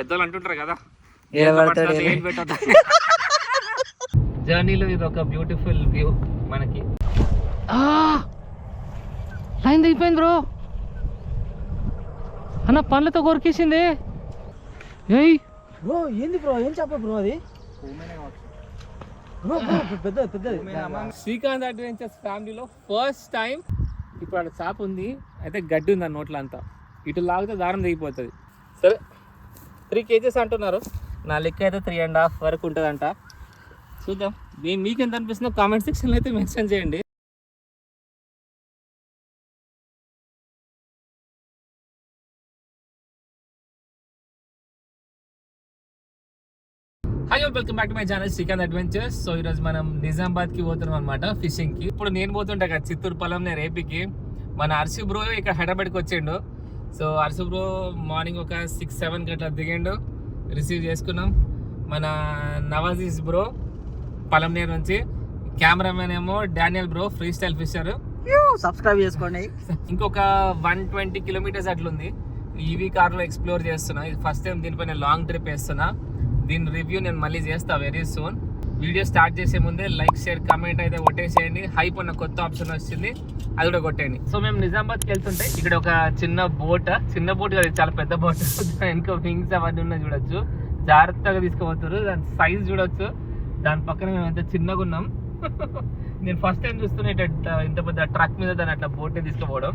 పెద్దలు అంటుంటారు కదా పెట్టద్దు. జర్నీలో ఇది ఒక బ్యూటిఫుల్ వ్యూ మనకి. లైన్ దిగిపోయింది బ్రో అన్న, పండ్లతో కొరికేసింది. ఏయ్ బ్రో ఏంది బ్రో, ఏం చెప్ప బ్రో అది? శ్రీకాంత్ అడ్వెంచర్స్ ఫ్యామిలీలో ఫస్ట్ టైం ఇప్పుడు అక్కడ చాప ఉంది, అయితే గడ్డి ఉంది అన్న నోట్లో అంతా. ఇటు లాగితే దారం దిగిపోతుంది. సరే 3 kgs అంటున్నారు, నా లెక్క అయితే 3.5 వరకు ఉంటుందంట. చూద్దాం. మీకు ఎంత అనిపిస్తుందో కామెంట్ సెక్షన్లో అయితే మెన్షన్ చేయండి. Hi welcome back to my channel Srikanth adventures. So ఈరోజు మనం నిజామాబాద్కి పోతున్నాం అనమాట ఫిషింగ్కి. ఇప్పుడు నేను పోతుంటా కదా చిత్తూరు పొలం, నేను ఏపీకి. మన అర్షి బ్రో ఇక్కడ హైదరాబాద్కి వచ్చిండు. సో అర్షి బ్రో మార్నింగ్ ఒక 6-7 గంటల దిగిండు, రిసీవ్ చేసుకున్నాం. మన నవాజీస్ బ్రో పొలంనేరు నుంచి, కెమెరామెన్ ఏమో Daniel bro free style fisher. Subscribe చేసుకోండి. ఇంకొక 120 కిలోమీటర్స్ అట్లుంది. ఈవీ కార్లో ఎక్స్ప్లోర్ చేస్తున్నా. ఇది ఫస్ట్ టైం దీనిపైన లాంగ్ ట్రిప్ వేస్తున్నా. దీని రివ్యూ నేను మళ్ళీ చేస్తా వెరీ సూన్. వీడియో స్టార్ట్ చేసే ముందే లైక్, షేర్, కామెంట్ అయితే కొట్టేసేయండి. హైప్ అన్న కొత్త ఆప్షన్ వచ్చింది, అది కూడా కొట్టేయండి. సో మేము నిజామాబాద్కి వెళ్తుంటే ఇక్కడ ఒక చిన్న బోట్ కాదు, చాలా పెద్ద బోట్. ఇంకా వింగ్స్ అవన్నీ ఉన్నాయి చూడొచ్చు. జాగ్రత్తగా తీసుకుపోతారు. దాని సైజ్ చూడొచ్చు. దాని పక్కన మేము ఎంత చిన్నగా ఉన్నాం. నేను ఫస్ట్ టైం చూస్తున్నా ఇంత పెద్ద ట్రక్ మీద దాన్ని అట్లా బోట్ తీసుకుపోవడం.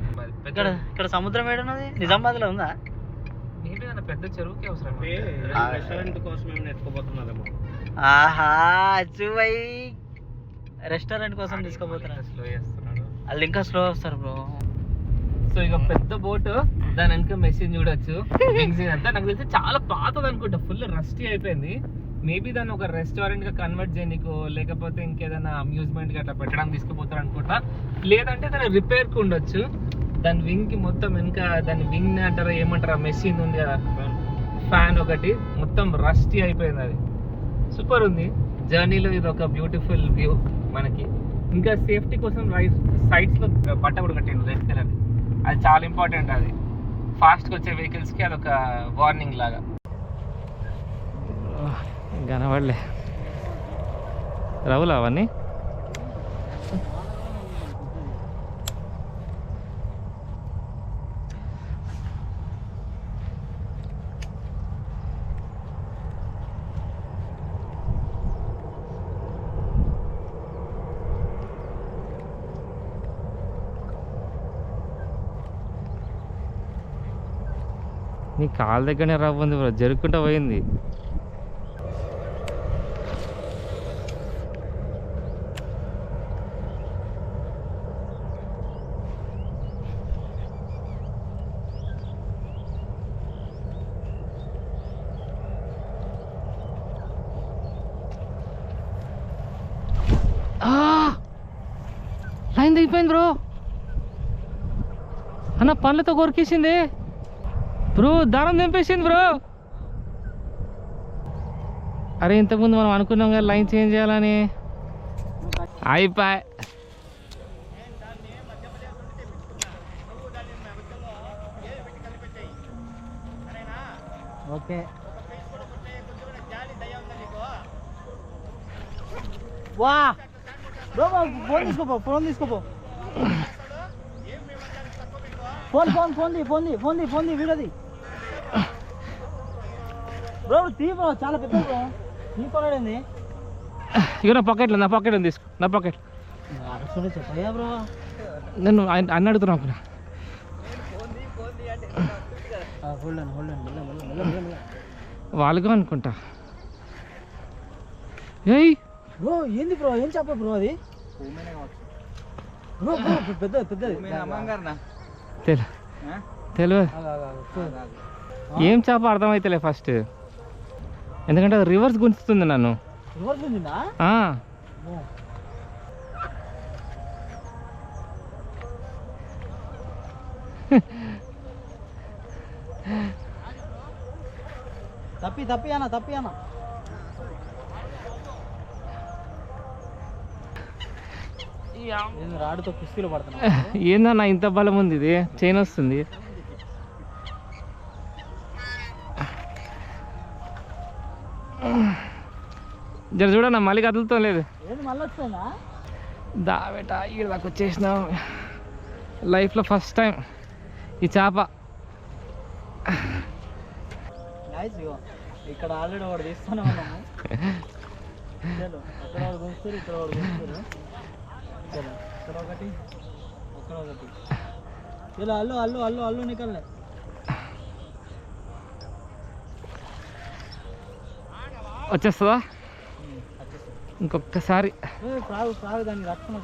ఇక్కడ సముద్రం ఏడున్నది? నిజామాబాద్ లో ఉందా? పెద్ద చెరువుకి అవసరం. రెస్టారెంట్ కోసం ఎత్తుకోబోతున్నారేమో. ఆహా చూవై రెస్టారెంట్ కోసం తీసుకోబోతున్నారు. స్లో చేస్తున్నాడు, వాళ్ళు ఇంకా స్లో వస్తారు బ్రో. సో ఇక పెద్ద బోట్, దాని వెనక మెషిన్ చూడొచ్చు. అంతా నాకు తెలిసి చాలా పాతది అనుకుంటా, ఫుల్ రస్టీ అయిపోయింది. మేబీ దాన్ని ఒక రెస్టారెంట్ గా కన్వర్ట్ చేయనీకో, లేకపోతే ఇంకేదైనా అమ్యూజ్మెంట్ గా అట్లా పెట్టడానికి తీసుకుపోతారు అనుకుంటా. లేదంటే దాని రిపేర్ కు ఉండొచ్చు. దాని వింగ్ కి మొత్తం వెనక దాని వింగ్ అంటారా ఏమంటారా మెషిన్ ఉంది కదా, ఫ్యాన్ ఒకటి మొత్తం రస్టీ అయిపోయింది. అది సూపర్ ఉంది. జర్నీలో ఇది ఒక బ్యూటిఫుల్ వ్యూ మనకి. ఇంకా సేఫ్టీ కోసం సైడ్స్ లో బట్ట కూడా కట్టండి, రెడ్ కలర్. అది చాలా ఇంపార్టెంట్. అది ఫాస్ట్గా వచ్చే వెహికల్స్ కి అదొక వార్నింగ్ లాగా. కనబడలే రావులా అవన్నీ. నీ కాళ్ళ దగ్గరనే రవ్వ ఉంది బ్రో, జరుపుకుంటూ పోయింది. లైన్ దిగిపోయింది బ్రో అన్న, పండ్లతో కొరికేసింది బ్రో, దారం తెంపేసింది బ్రో. అరే ఇంతకుముందు మనం అనుకున్నాం కదా లైన్ చేంజ్ చేయాలని. అయిపోయి ఓకే. వా బ్రో ఫోన్ తీసుకోపో, ఫోన్ తీసుకోపో. ఫోన్ వీడది బ్రో. తీ బ్రో, చాలా పెద్ద బ్రో. తీసుకోలేండి. ఇక నా పాకెట్లో ఉంది, తీసుకో. నా పాకెట్ చెప్పయ్యా బ్రో, నేను అన్న అడుగుతున్నా. వాళ్ళుగా అనుకుంటా. ఏయ్ బ్రో ఏంది బ్రో, ఏం చెప్ప బ్రో అది? బ్రో పెద్దది తెలియదు. ఏం చేప అర్థమైతలే ఫస్ట్, ఎందుకంటే అది రివర్స్ గుంజుతుంది నన్ను. తప్పి అన్న రాడుతో కుస్తీలు పడుతున్నా. ఏందన్నా ఇంత బలం ఉంది, ఇది చైన్ వస్తుంది. జర చూడన్నా మళ్ళీ కదులుతాం లేదు. ఏంది మళ్ళీ వస్తుందా? దా బేట ఈడ దాకా వచ్చేసినాం. లైఫ్లో ఫస్ట్ టైం ఈ చేప. గాయ్స్ ఇగో ఇక్కడ ఆల్రెడీ ఒకటి తీస్తూనే ఉన్నాము. చలో అక్కడ ఒకటి గుంచుతారు, ఇక్కడ ఒకటి గుంచుతారు. చలో ఇక్కడ ఒకటి, అక్కడ ఒకటి. చలో అల్లు అల్లు అల్లు అల్లు నికల్లే. వచ్చేస్తుందా? ఇంకొకసారి సాగు సాగు దాన్ని రక్షణ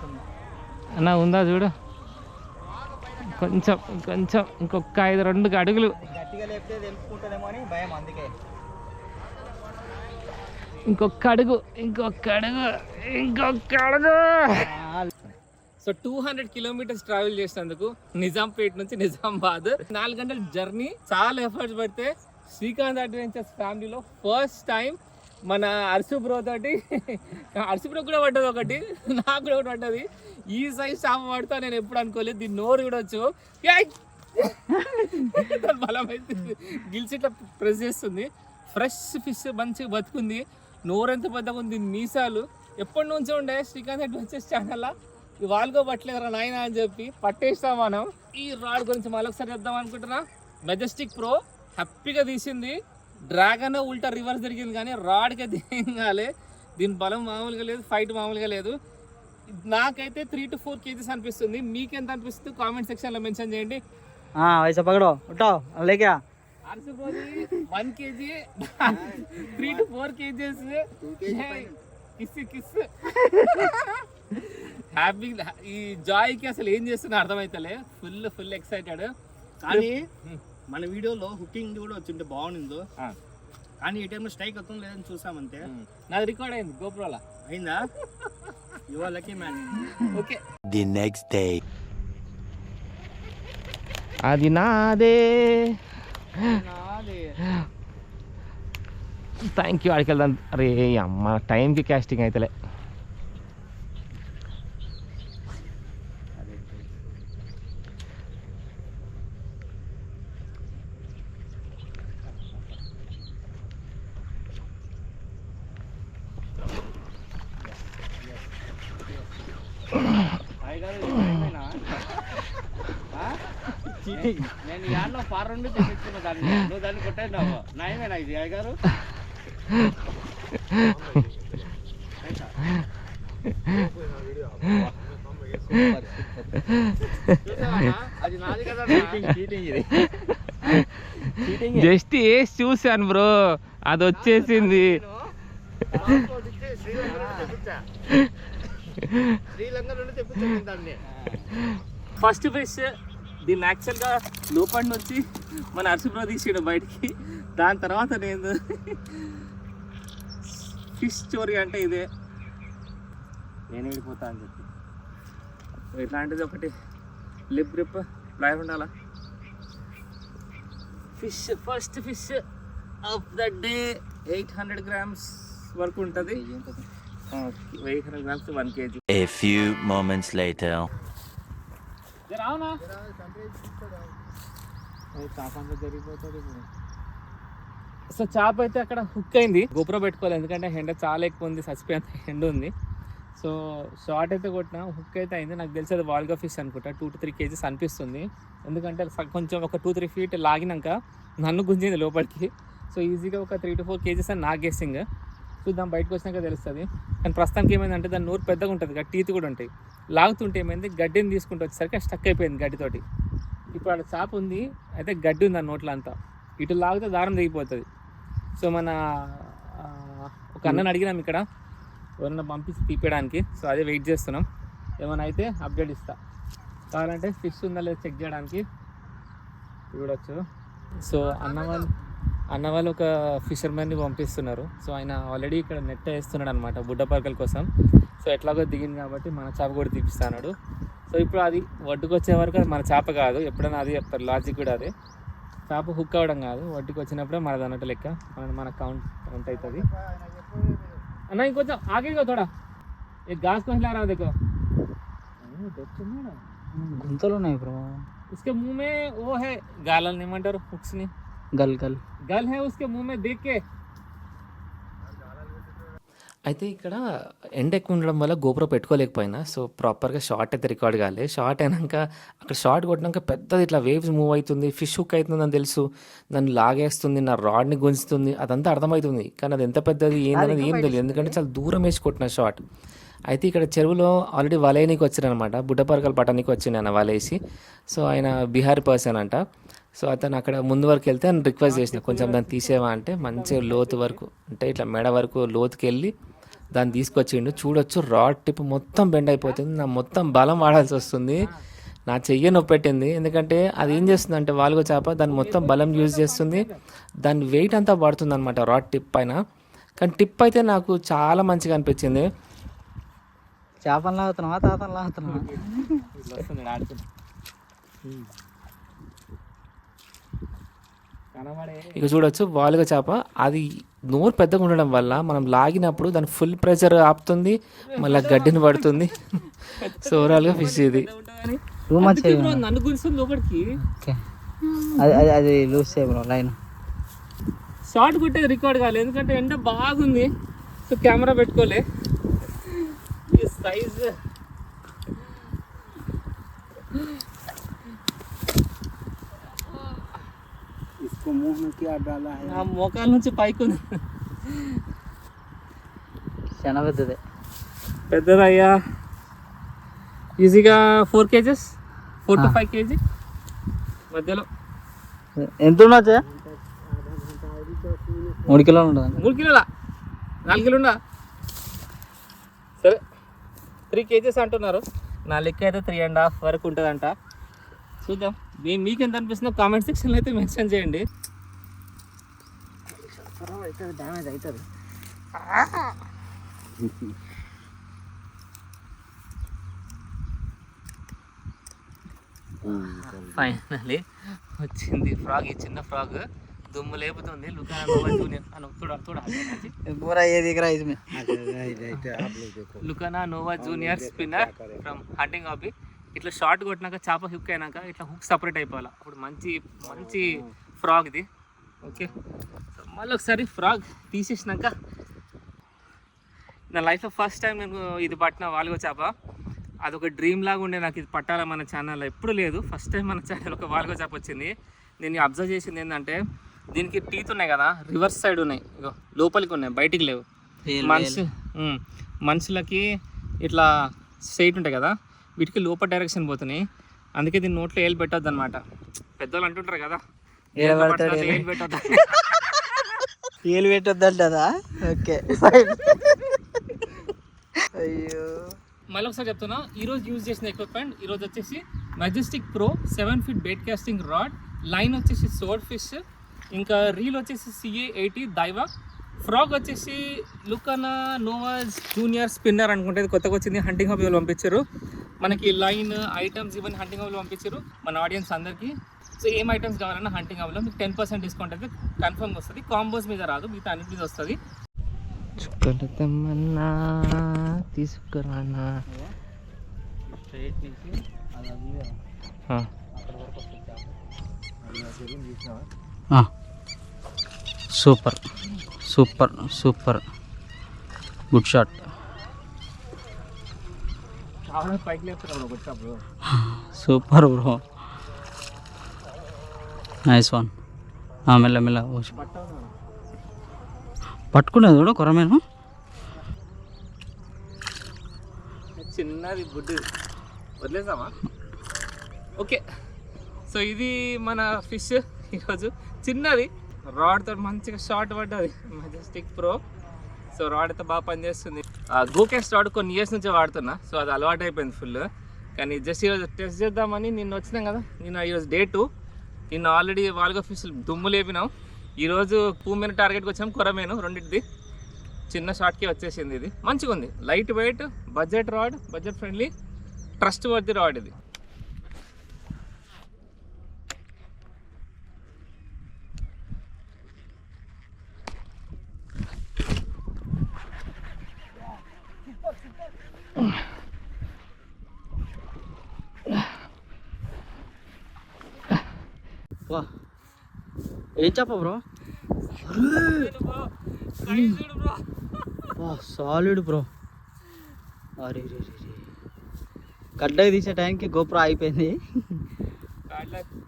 అన్న ఉందా చూడు. కొంచెం కొంచెం ఇంకొక 2 అడుగులు. గట్టిగా లేపితే తెలుసుకుంటారేమో అని భయం, అందుకే. ఇంకొక అడుగు ఇంకొక అడుగు ఇంకొక అడుగు. సో 200 కిలోమీటర్స్ ట్రావెల్ చేసినందుకు నిజాంపేట్ నుంచి నిజామాబాద్ 4 గంటల జర్నీ. చాలా ఎఫర్ట్స్ పడితే శ్రీకాంత్ అడ్వెంచర్స్ ఫ్యామిలీలో ఫస్ట్ టైం మన అర్సు బ్రో తోటి, అర్సు బ్రో కూడా పడ్డది ఒకటి, నాకు కూడా ఒకటి పడ్డది. ఈ సైజ్ చేప పడతా నేను ఎప్పుడు అనుకోలేదు. దీన్ని నోరు చూడొచ్చు, బలం అయితే గిల్స్ ఇట్లా ప్రెస్ చేస్తుంది. ఫ్రెష్ ఫిష్ మంచిగా బతుకుంది. నోరు ఎంత పెద్దగా ఉంది, మీసాలు. ఎప్పటి నుంచో ఉండే శ్రీకాంత్ అడ్వెంచర్స్ ఛానల్లో ఈ వాల్గో పట్టలేదురా నాయన అని చెప్పి పట్టేస్తాం మనం. ఈ రాడ్ గురించి మళ్ళొకసారి చెప్దాం అనుకుంటున్నా. మెజెస్టిక్ ప్రో హ్యాపీగా తీసింది. డ్రాగన్ ఉల్టా రివర్స్ జరిగింది కానీ రాడ్కి ఏం కాలే. దీని బలం మామూలుగా లేదు, ఫైట్ మామూలుగా లేదు. నాకైతే 3 to 4 kgs అనిపిస్తుంది. మీకెంత అనిపిస్తుంది కామెంట్ సెక్షన్లో మెన్షన్ చేయండి. వయసు పగడో ఉంటావు లేక 1 kg 3 to 4 kgs kiss happy. ఈ జాయ్కి అసలు ఏం చేస్తున్నా అర్థమైతలే. Full excited. కానీ మన వీడియోలో హుకింగ్ కూడా వచ్చింటే బాగుండిందో, కానీ ఈ టైంలో స్ట్రైక్ అవుతుంది లేదని చూసామంతే. నాది రికార్డ్ అయింది గోప్రోలా. అయిందా? You are lucky man. Okay. The next day. అది నాదే. Thank you. ఆడికి వెళ్దాం. అరే అమ్మ టైంకి కాస్టింగ్ అయితలే. నేను యాడ్లో ఫార్ నుండి తెప్పించుకున్న దాన్ని, నువ్వు దాన్ని కొట్టేసినావు. నాయమేనా ఇది అయ్యగారు? అది నాది కదా. జస్ట్ వేసి చూశాను బ్రో, అది వచ్చేసింది. శ్రీలంక నుండి తెప్పించాను దాన్ని. ఫస్ట్ ఫిష్ దీన్ని యాక్చువల్గా లోపల నుంచి మన అర్సుబ్రో తీసాడు బయటికి. దాని తర్వాత నేను ఫిష్ స్టోరీ అంటే ఇదే. నేను వెళ్ళిపోతా అని చెప్పి ఇట్లాంటిది ఒకటి లిప్ గ్రిప్ ప్లైర్ ఉండాలా. Fish first fish of the day 800 grams వరకు ఉంటుంది. 800 grams to 1 kg. A few moments later. రావునా సో చేప అయితే అక్కడ హుక్ అయింది. గోప్రో పెట్టుకోవాలి ఎందుకంటే ఎండ చాలా ఎక్కువ ఉంది, చచ్చిపోయేంత ఎండ ఉంది. సో షార్ట్ అయితే కొట్టిన, హుక్ అయితే అయింది. నాకు తెలిసి అది వాల్గా ఫిష్ అనుకుంటా. 2 to 3 kgs అనిపిస్తుంది. ఎందుకంటే కొంచెం ఒక 2-3 feet లాగినాక నన్ను గుంజింది లోపలికి. సో ఈజీగా ఒక 3 to 4 kgs అని నా గెస్సింగ్. చూద్దాం బయటకు వచ్చినాక తెలుస్తుంది. కానీ ప్రస్తుతానికి ఏమైందంటే దాని నోరు పెద్దగా ఉంటుంది, టీత్ కూడా ఉంటాయి. లాగుతుంటే ఏమైంది, గడ్డిని తీసుకుంటూ వచ్చేసరికి స్టక్ అయిపోయింది గడ్డితోటి. ఇప్పుడు అక్కడ చేప ఉంది, అయితే గడ్డి ఉంది ఆ నోట్లో అంతా. ఇటు లాగితే దారం దిగిపోతుంది. సో మన ఒక అన్నని అడిగినాం ఇక్కడ ఎవరన్నా పంపించి తీపేయడానికి. సో అదే వెయిట్ చేస్తున్నాం. ఏమైనా అయితే అప్డేట్ ఇస్తా. కావాలంటే ఫిష్ ఉందా లేదా చెక్ చేయడానికి చూడొచ్చు. సో అన్న వాళ్ళు ఒక ఫిషర్మెన్ని పంపిస్తున్నారు. సో ఆయన ఆల్రెడీ ఇక్కడ నెట్ వేస్తున్నాడు అనమాట బుడ్డపరకల కోసం. సో ఎట్లాగో దిగింది కాబట్టి మన చేప కూడా తీపిస్తున్నాడు. సో ఇప్పుడు అది ఒడ్డుకు వచ్చే వరకు అది మన చేప కాదు, ఎప్పుడైనా అది చెప్తారు లాజిక్ కూడా. అదే చేప హుక్ అవ్వడం కాదు, ఒడ్డుకు వచ్చినప్పుడే మనది అన్నట్టు లెక్క. మన కౌంట్ అవుతుంది. అన్న ఇంకొంచెం ఆగేగా थोड़ा एक घास को हिला रहा देखो. గుంతలు ఉన్నాయి బ్రో. उसके मुंह में वो है गालन निमंडर हुक्स नहीं గల్ గల్ गल है उसके मुंह में देख के అయితే ఇక్కడ ఎండ ఎక్కువ ఉండడం వల్ల గోప్రో పెట్టుకోలేకపోయినా. సో, ప్రాపర్‌గా షాట్ అయితే రికార్డ్ కాలే. షాట్ అయినంక అక్కడ షాట్ కొట్టినంక పెద్దది ఇట్లా వేవ్స్ మూవ్ అయితుంది. ఫిష్ హుక్ అయితుందని తెలుసు. నన్ను లాగేస్తుంది. నా రాడ్‌ని గుంజుతుంది. అదంతా అర్థమైతుంది. కానీ అది ఎంత పెద్దది ఏందనేది ఏం తెలీదు. ఎందుకంటే చాలా దూరం వేసి కొట్టిన షాట్. అయితే ఇక్కడ చెరువులో ఆల్రెడీ వలేయనీకి వచ్చారనమాట. బుడ్డపరకలు పట్టనీకి వచ్చిండు వలేసి. సో, ఆయన బీహారీ పర్సన్ అంట. సో, అతను అక్కడ ముందు వరకు వెళ్తే ఆయన రిక్వెస్ట్ చేసిన కొంచెం దాన్ని తీసేవా అంటే మంచిగా లోతు వరకు అంటే ఇట్లా మెడ వరకు లోతుకెళ్ళి దాన్ని తీసుకొచ్చిండు. చూడొచ్చు రాడ్ టిప్ మొత్తం బెండ్ అయిపోతుంది. నా మొత్తం బలం వాడాల్సి వస్తుంది. నా చెయ్యి నొప్పెట్టింది. ఎందుకంటే అది ఏం చేస్తుంది అంటే వాలుగ చేప దాన్ని మొత్తం బలం యూజ్ చేస్తుంది. దాని వెయిట్ అంతా పడుతుంది అనమాట రాడ్ టిప్ పైన. కానీ టిప్ అయితే నాకు చాలా మంచిగా అనిపించింది. చేపలు లాగుతున్నావా తాతలు లాగుతున్నావా? ఇక చూడొచ్చు వాలుగ చేప అది నోరు పెద్దగా ఉండడం వల్ల మనం లాగినప్పుడు దాని ఫుల్ ప్రెషర్ ఆపుతుంది, మళ్ళీ గడ్డిని పడుతుంది. సో ఓవరాల్గా ఫిష్ ఇది టూ మచ్ నన్ను గురిస్తుంది ఒకటికి. అది లూజ్ చేయ బ్రో లైన్. షార్ట్ కొట్టేది రికార్డ్ కాలేదు ఎందుకంటే ఎండ బాగుంది. సో కెమెరా పెట్టుకోలే. ఈ సైజ్ నా మోకాల నుంచి పైకి ఉంది. చాలా పెద్దదే. పెద్దదయ్యా ఈజీగా 4 kgs 4 to 5 kg మధ్యలో. ఎంత ఉండొచ్చా? 3 కిలోలు ఉంటుంది. 3 కిలోల 4 కిలో ఉండా? సరే 3 kgs అంటున్నారు. నా లెక్క అయితే 3.5 వరకు ఉంటుందంట. చూద్దాం. మీకు ఎంత అనిపిస్తుందో కామెంట్ సెక్షన్లో అయితే మెన్షన్ చేయండి. డ్యామేజ్ అవుతుంది. ఫైనలీ వచ్చింది ఫ్రాగ్. ఈ చిన్న ఫ్రాగ్ దుమ్ము లేపుతుంది. Lucana Nova junior Lucana Nova junior spinner from hunting hobby. ఇట్లా షార్ట్ కొట్టినాక చేప హుక్ అయినాక ఇట్లా హుక్ సపరేట్ అయిపోవాలి. అప్పుడు మంచి మంచి ఫ్రాగ్ ఇది. ఓకే, మళ్ళీ ఒకసారి ఫ్రాగ్ తీసేసినాక నా లైఫ్లో ఫస్ట్ టైం నేను ఇది పట్టిన వాలుగ చేప. అదొక డ్రీమ్ లాగా ఉండే నాకు ఇది పట్టాలి మన ఛానల్లో. ఎప్పుడు లేదు, ఫస్ట్ టైం మన ఛానల్ ఒక వాలుగ చేప వచ్చింది. నేను అబ్జర్వ్ చేసింది ఏంటంటే దీనికి టీత్ ఉన్నాయి కదా, రివర్స్ సైడ్ ఉన్నాయి, ఇగో లోపలికి ఉన్నాయి, బయటికి లేవు. మనుషులకి ఇట్లా స్ట్రైట్ ఉంటాయి కదా, వీటికి లోపల డైరెక్షన్ పోతున్నాయి. అందుకే దీన్ని నోట్లో ఏలు పెట్టొద్దు అనమాట. పెద్దవాళ్ళు అంటుంటారు కదా ఏలు పెట్టొద్దు. ఏలు పెట్టొద్దు అంటదా? ఓకే. అయ్యో, మళ్ళీ ఒకసారి చెప్తున్నా. ఈరోజు యూజ్ చేసిన ఎక్విప్మెంట్ ఈరోజు వచ్చేసి Majestic pro 7 feet bait casting rod, line వచ్చేసి సోర్డ్ ఫిష్, ఇంకా రీల్ వచ్చేసి CA80 దైవా, ఫ్రాగ్ వచ్చేసి లుకానా నోవా జూనియర్ స్పిన్నర్ అనుకుంటే కొత్తగా వచ్చింది. హంటింగ్ హాబీ వాళ్ళు పంపించారు మనకి లైన్ ఐటమ్స్ ఇవన్నీ హంటింగ్ హాబీలో పంపించారు మన ఆడియన్స్ అందరికీ. సో ఏం ఐటమ్స్ కావాలన్నా హంటింగ్ హాబీలో మీకు 10% డిస్కౌంట్ అయితే కన్ఫర్మ్ వస్తుంది. కాంబోస్ మీద రాదు, మిగతా అన్నిటి మీద వస్తుంది. చుక్కలు తెమ్మన్నా తీసుకురానా స్ట్రైట్ నుంచి అది super super super good shot. చాలా పైకి లేపుతున్నాడు వచ్చినప్పుడు. Super bro, nice one. మెల్ల మెల్ల పట్టుకునేది కూడా కొరమేను. చిన్నది బుడ్డు వదిలేసామా? ఓకే, సో ఇది మన ఫిష్ ఈరోజు. చిన్నది రాడ్తో మంచిగా షార్ట్ పడ్డది, మెజెస్టిక్ ప్రో. సో రాడ్ అయితే బాగా పనిచేస్తుంది. గోకాస్ట్ రాడ్ కొన్ని ఇయర్స్ నుంచే వాడుతున్నా, సో అది అలవాటు అయిపోయింది ఫుల్. కానీ జస్ట్ ఈరోజు టెస్ట్ చేద్దామని నిన్న వచ్చినాం కదా, నిన్న ఈరోజు Day 2. నిన్న ఆల్రెడీ వాల్గా ఫిష్ దుమ్ము లేపినాం. ఈరోజు పూమెన్ టార్గెట్కి వచ్చాం, కొరమేను రెండింటిది. చిన్న షార్ట్కి వచ్చేసింది. ఇది మంచిగా ఉంది, light weight, budget rod, budget friendly, trust worthy rod ఇది. ఏం చెప్ప బ్రో? Solid bro. అరే రే రే రే. గడ్డకి తీసే టైంకి గోప్రో అయిపోయింది.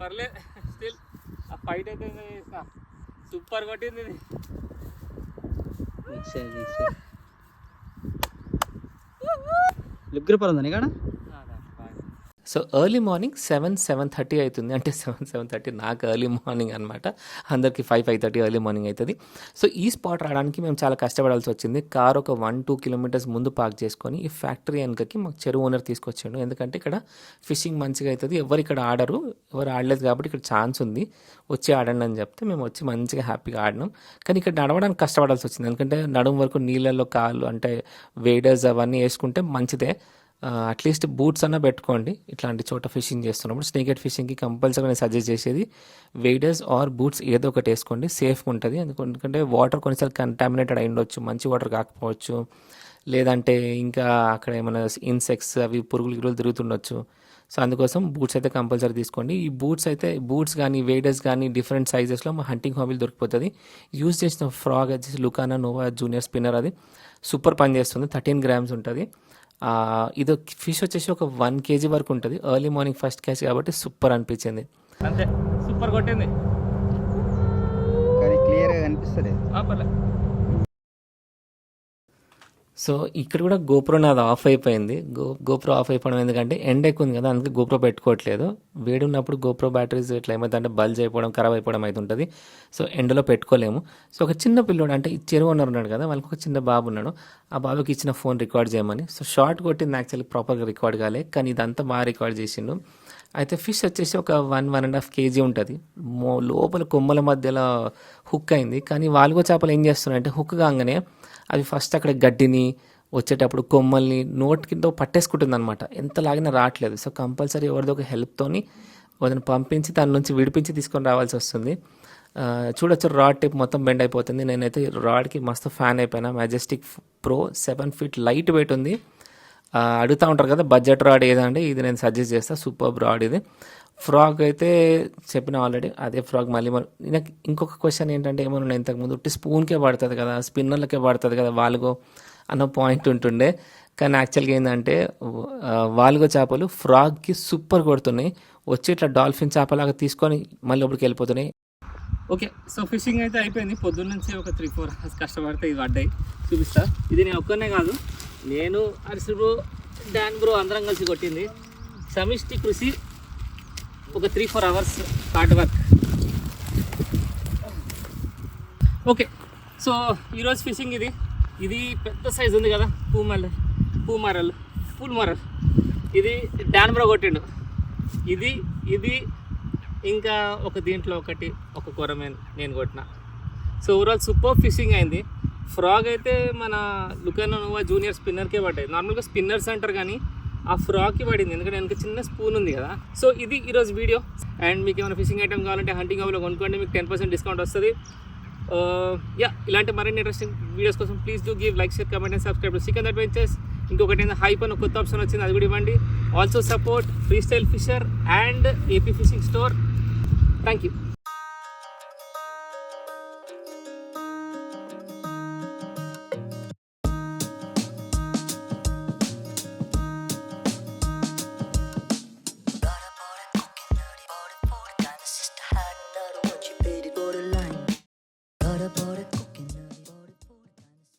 పర్లేదు స్టిల్ ఆ ఫైట్ అయితే సూపర్ కొట్టింది ఇది. లిప్ గ్రిప్పర్ ఉందా ఇక్కడ? సో ఎర్లీ మార్నింగ్ 7:30 అవుతుంది. అంటే 7:30 నాకు ఎర్లీ మార్నింగ్ అనమాట. అందరికి 5:30 ఎర్లీ మార్నింగ్ అవుతుంది. సో ఈ స్పాట్ రావడానికి మేము చాలా కష్టపడాల్సి వచ్చింది. కార్ ఒక 1-2 కిలోమీటర్స్ ముందు పార్క్ చేసుకొని ఈ ఫ్యాక్టరీ వెనకకి మాకు చెరువు ఓనర్ తీసుకొచ్చాడు. ఎందుకంటే ఇక్కడ ఫిషింగ్ మంచిగా అవుతుంది, ఎవరు ఇక్కడ ఆడరు, ఎవరు ఆడలేదు కాబట్టి ఇక్కడ ఛాన్స్ ఉంది, వచ్చి ఆడండి అని చెప్తే మేము వచ్చి మంచిగా హ్యాపీగా ఆడినాం. కానీ ఇక్కడ నడవడానికి కష్టపడాల్సి వచ్చింది, ఎందుకంటే నడుము వరకు నీళ్ళల్లో కాళ్ళు అంటే వేడర్స్ అవన్నీ వేసుకుంటే మంచిదే. అట్లీస్ట్ బూట్స్ అన్న పెట్టుకోండి ఇట్లాంటి చోట ఫిషింగ్ చేస్తున్నప్పుడు. స్నేకెట్ ఫిషింగ్కి కంపల్సరీగా నేను సజెస్ట్ చేసేది వెయిడర్స్ ఆర్ బూట్స్ ఏదో ఒకటి వేసుకోండి, సేఫ్గా ఉంటుంది. ఎందుకంటే వాటర్ కొన్నిసార్లు కంటామినేటెడ్ అయి ఉండొచ్చు, మంచి వాటర్ కాకపోవచ్చు, లేదంటే ఇంకా అక్కడ ఏమైనా ఇన్సెక్ట్స్ అవి పురుగులు తిరుగుతుండొచ్చు. సో అందుకోసం బూట్స్ అయితే కంపల్సరీ తీసుకోండి. ఈ బూట్స్ కానీ వెయిడర్స్ కానీ డిఫరెంట్ సైజెస్లో మా హంటింగ్ హాబీలు దొరికిపోతుంది. యూజ్ చేసిన ఫ్రాగ్ వచ్చేసి లుకానా నోవా జూనియర్ స్పిన్నర్, అది సూపర్ పని చేస్తుంది. 13 grams ఉంటుంది. ఇది ఫిష్ వచ్చేసి ఒక 1 kg వరకు ఉంటుంది. ఎర్లీ మార్నింగ్ ఫస్ట్ క్యాచ్ కాబట్టి సూపర్ అనిపించింది. అంతే, సూపర్ కొట్టింది. కానీ క్లియర్గా కనిపిస్తుంది. సో ఇక్కడ కూడా గోప్రో నాది ఆఫ్ అయిపోయింది. గోప్రో ఆఫ్ అయిపోవడం ఎందుకంటే ఎండ ఎక్కువ ఉంది కదా, అందుకే గోప్రో పెట్టుకోవట్లేదు. వేడి ఉన్నప్పుడు గోప్రో బ్యాటరీస్ ఇట్లా ఏమైందంటే బల్జ్ అయిపోవడం, ఖరాబ్ అయిపోవడం అవుతుంటుంది. సో ఎండలో పెట్టుకోలేము. సో ఒక చిన్న పిల్లోడు అంటే ఈ చెరువు ఓనర్ ఉన్నాడు కదా, వాళ్ళకి ఒక చిన్న బాబు ఉన్నాడు. ఆ బాబుకి ఇచ్చిన ఫోన్ రికార్డ్ చేయమని. సో షార్ట్ కొట్టింది యాక్చువల్లీ ప్రాపర్గా రికార్డ్ కాలే, కానీ ఇదంతా బాగా రికార్డ్ చేసిండు. అయితే ఫిష్ వచ్చేసి ఒక 1.5 kg ఉంటుంది. లోపల కొమ్మల మధ్యలో హుక్ అయింది. కానీ వాలుగో చేపలు ఏం చేస్తున్నాయంటే హుక్ కాగానే అవి ఫస్ట్ అక్కడ గడ్డిని వచ్చేటప్పుడు కొమ్మల్ని నోట్ కింద పట్టేసుకుంటుంది అనమాట. ఎంత లాగినా రావట్లేదు. సో కంపల్సరీ ఎవరిదో ఒక హెల్ప్తోని వాళ్ళని పంపించి దాని నుంచి విడిపించి తీసుకొని రావాల్సి వస్తుంది. చూడొచ్చు రాడ్ టిప్ మొత్తం బెండ్ అయిపోతుంది. నేనైతే రాడ్కి మస్తు ఫ్యాన్ అయిపోయినా. Majestic pro 7 feet light weight ఉంది. అడుగుతూ ఉంటారు కదా బడ్జెట్ రాడ్ ఏదంటే ఇది నేను సజెస్ట్ చేస్తాను. సూపర్ రాడ్ ఇది. ఫ్రాగ్ అయితే చెప్పిన ఆల్రెడీ, అదే ఫ్రాగ్ మళ్ళీ నాకు ఇంకొక క్వశ్చన్ ఏంటంటే ఏమన్నా ఇంతకుముందు ఉట్టి స్పూన్కే పడుతుంది కదా, స్పిన్నర్లకే పడుతుంది కదా వాల్గో అన్న పాయింట్ ఉంటుండే. కానీ యాక్చువల్గా ఏంటంటే వాల్గో చేపలు ఫ్రాగ్కి సూపర్ కొడుతున్నాయి. వచ్చి ఇట్లా డాల్ఫిన్ చేపలాగా తీసుకొని మళ్ళీ లోపలికి వెళ్ళిపోతున్నాయి. ఓకే, సో ఫిషింగ్ అయితే అయిపోయింది. పొద్దున్న నుంచి ఒక 3-4 hours కష్టపడితే ఇది పడ్డాయి. చూపిస్తా. ఇది నేను ఒక్కనే కాదు, నేను అరిసి బ్రో, డాన్ బ్రో అందరం కలిసి కొట్టింది. సమిష్టి కృషి, ఒక 3-4 hours hard work. Okay, so ఈరోజు ఫిషింగ్ ఇది పెద్ద సైజు ఉంది కదా, పూమరల్ ఇది డాన్ బ్రో కొట్టిండు. ఇది ఇంకా ఒక దీంట్లో ఒక కొరమేన్ నేను కొట్టిన. సో ఓవరాల్ సూపర్ ఫిషింగ్ అయింది. ఫ్రాగ్ అయితే మన లుకానా నోవా జూనియర్ స్పిన్నర్కే పడ్డాయి. నార్మల్గా స్పిన్నర్స్ అంటారు కానీ ఆ ఫ్రాగ్కి పడింది, ఎందుకంటే వెనక చిన్న స్పూన్ ఉంది కదా. సో ఇది ఈరోజు వీడియో. అండ్ మీకు ఏమైనా ఫిషింగ్ ఐటమ్ కావాలంటే హంటింగ్ హాబీలో కొనుక్కోండి, మీకు 10% డిస్కౌంట్ వస్తుంది. ఇలాంటి మరిన్ని ఇంట్రెస్టింగ్ వీడియోస్ కోసం please do give like, share, comment and subscribe to Sikand adventures. ఇంకొకటి ఏంటంటే హైప్ అని కొత్త ఆప్షన్ వచ్చింది, అది కూడా ఇవ్వండి. Also support free style fisher and AP fishing store. Thank you.